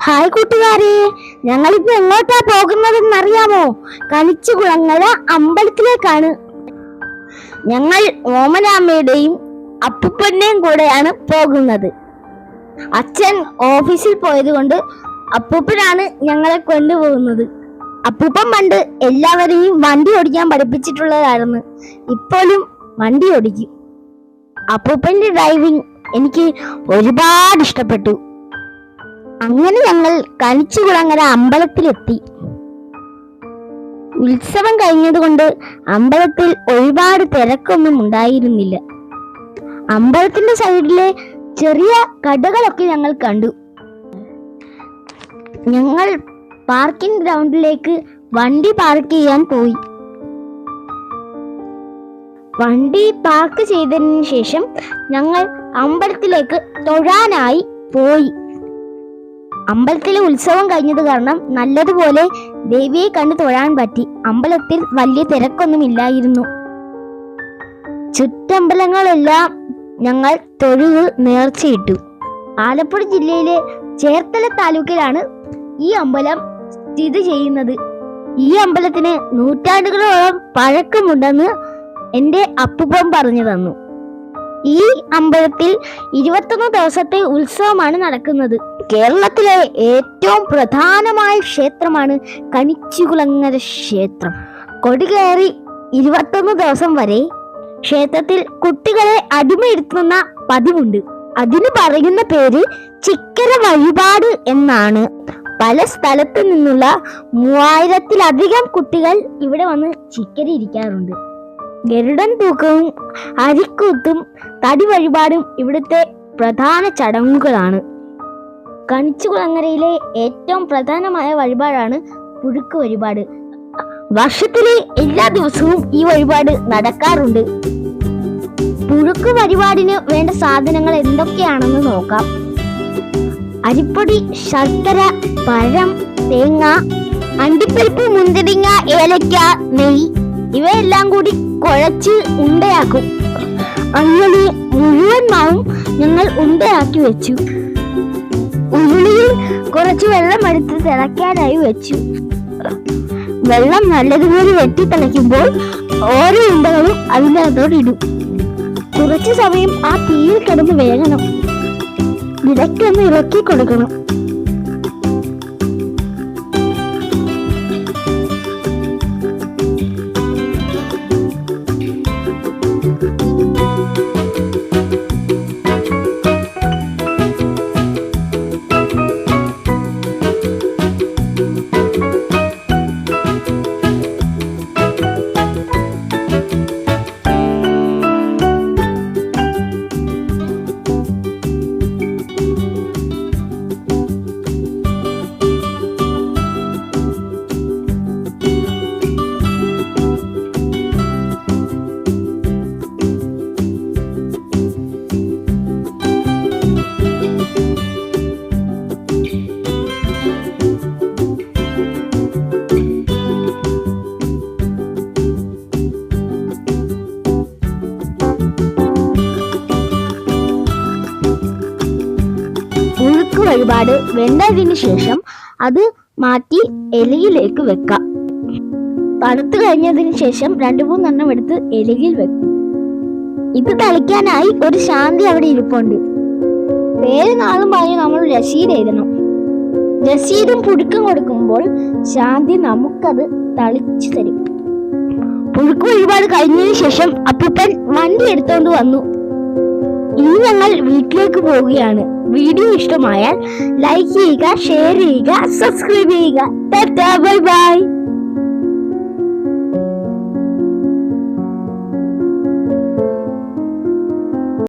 Hi കൂട്ടുകാരെ, ഞങ്ങളിപ്പോ എങ്ങോട്ടാ പോകുന്നതെന്ന് അറിയാമോ? കണിച്ചുകുളങ്ങര അമ്പലത്തിലേക്കാണ്. ഞങ്ങൾ ഓമനാമ്മയുടെയും അപ്പൂപ്പന്റെയും കൂടെയാണ് പോകുന്നത്. അച്ഛൻ ഓഫീസിൽ പോയത് കൊണ്ട് അപ്പൂപ്പനാണ് ഞങ്ങളെ കൊണ്ടുപോകുന്നത്. അപ്പൂപ്പൻ പണ്ട് എല്ലാവരെയും വണ്ടി ഓടിക്കാൻ പഠിപ്പിച്ചിട്ടുള്ളതായിരുന്നു. ഇപ്പോഴും വണ്ടി ഓടിക്കും. അപ്പൂപ്പന്റെ ഡ്രൈവിംഗ് എനിക്ക് ഒരുപാട് ഇഷ്ടപ്പെട്ടു. അങ്ങനെ ഞങ്ങൾ കണിച്ചുകുളങ്ങര അമ്പലത്തിലെത്തി. ഉത്സവം കഴിഞ്ഞതുകൊണ്ട് അമ്പലത്തിൽ ഒരുപാട് തിരക്കൊന്നും ഉണ്ടായിരുന്നില്ല. അമ്പലത്തിന്റെ സൈഡിലെ ചെറിയ കടകളൊക്കെ ഞങ്ങൾ കണ്ടു. ഞങ്ങൾ പാർക്കിംഗ് ഗ്രൗണ്ടിലേക്ക് വണ്ടി പാർക്ക് ചെയ്യാൻ പോയി. വണ്ടി പാർക്ക് ചെയ്തതിന് ശേഷം ഞങ്ങൾ അമ്പലത്തിലേക്ക് തൊഴാനായി പോയി. അമ്പലത്തിലെ ഉത്സവം കഴിഞ്ഞത് കാരണം നല്ലതുപോലെ ദേവിയെ കണ്ടു തൊഴാൻ പറ്റി. അമ്പലത്തിൽ വലിയ തിരക്കൊന്നും ഇല്ലായിരുന്നു. ചുറ്റമ്പലങ്ങളെല്ലാം ഞങ്ങൾ തൊഴുത് നേർച്ചയിട്ടു. ആലപ്പുഴ ജില്ലയിലെ ചേർത്തല താലൂക്കിലാണ് ഈ അമ്പലം സ്ഥിതി ചെയ്യുന്നത്. ഈ അമ്പലത്തിന് നൂറ്റാണ്ടുകളോളം പഴക്കമുണ്ടെന്ന് എൻ്റെ അപ്പൂപ്പൻ പറഞ്ഞു തന്നു. ഈ അമ്പലത്തിൽ 21 ദിവസത്തെ ഉത്സവമാണ് നടക്കുന്നത്. കേരളത്തിലെ ഏറ്റവും പ്രധാനമായ ക്ഷേത്രമാണ് കണിച്ചുകുളങ്ങര ക്ഷേത്രം. കൊടികയറി 21 ദിവസം വരെ ക്ഷേത്രത്തിൽ കുട്ടികളെ അടിമയിരുത്തുന്ന പതിവുണ്ട്. അതിന് പറയുന്ന പേര് ചിക്കര വഴിപാട് എന്നാണ്. പല സ്ഥലത്തു നിന്നുള്ള 3000-ലധികം കുട്ടികൾ ഇവിടെ വന്ന് ചിക്കര ഇരിക്കാറുണ്ട്. ഗരുഡൻ തൂക്കവും അരിക്കൂത്തും തടി വഴിപാടും ഇവിടുത്തെ പ്രധാന ചടങ്ങുകളാണ്. കണിച്ചുകുളങ്ങരയിലെ ഏറ്റവും പ്രധാനമായ വഴിപാടാണ് പുഴുക്ക് വഴിപാട്. വർഷത്തിലെ എല്ലാ ദിവസവും ഈ വഴിപാട് നടക്കാറുണ്ട്. പുഴുക്ക് വഴിപാടിന് വേണ്ട സാധനങ്ങൾ എന്തൊക്കെയാണെന്ന് നോക്കാം. അരിപ്പൊടി, ശർക്കര, പഴം, തേങ്ങ, അണ്ടിപ്പരിപ്പ്, മുന്തിരിങ്ങ, ഏലക്ക, നെയ്യ് ഇവയെല്ലാം കൂടി കുഴച്ച് ഉണ്ടയാക്കും. അങ്ങനെ മുഴുവൻ മാവും ഞങ്ങൾ ഉണ്ടയാക്കി വെച്ചു. ഉരുളിയിൽ കുറച്ച് വെള്ളം എടുത്ത് തിളയ്ക്കാനായി വെച്ചു. വെള്ളം നല്ലതുപോലെ വെട്ടി തിളയ്ക്കുമ്പോൾ ഓരോ ഉണ്ടകളും അതിനകത്തോട് ഇടും. കുറച്ചു സമയം ആ തീയിൽ കിടന്ന് വേകണം. ഇടയ്ക്കൊന്ന് ഇറക്കി കൊടുക്കണം. വഴിപാട് വെന്തതിന് ശേഷം അത് മാറ്റി ഇലയിലേക്ക് വെക്കാം. തണുത്തു കഴിഞ്ഞതിന് ശേഷം 2-3 എടുത്ത് ഇലയിൽ വെക്കും. ഇത് തളിക്കാനായി ഒരു ശാന്തി അവിടെ ഇരിപ്പുണ്ട്. പേര് നാളും പറഞ്ഞ് നമ്മൾ രസീത് എഴുതണം. രസീതും പുഴുക്കും കൊടുക്കുമ്പോൾ ശാന്തി നമുക്കത് തളിച്ചു തരും. പുഴുക്ക് വഴിപാട് കഴിഞ്ഞതിന് ശേഷം അപ്പൂപ്പൻ വണ്ടി എടുത്തോണ്ട് വന്നു. ഇനി ഞങ്ങൾ വീട്ടിലേക്ക് പോവുകയാണ്. വീഡിയോ ഇഷ്ടമായാൽ ലൈക്ക് ചെയ്യുക, ഷെയർ ചെയ്യുക, സബ്സ്ക്രൈബ് ചെയ്യുക. Tata, bye bye.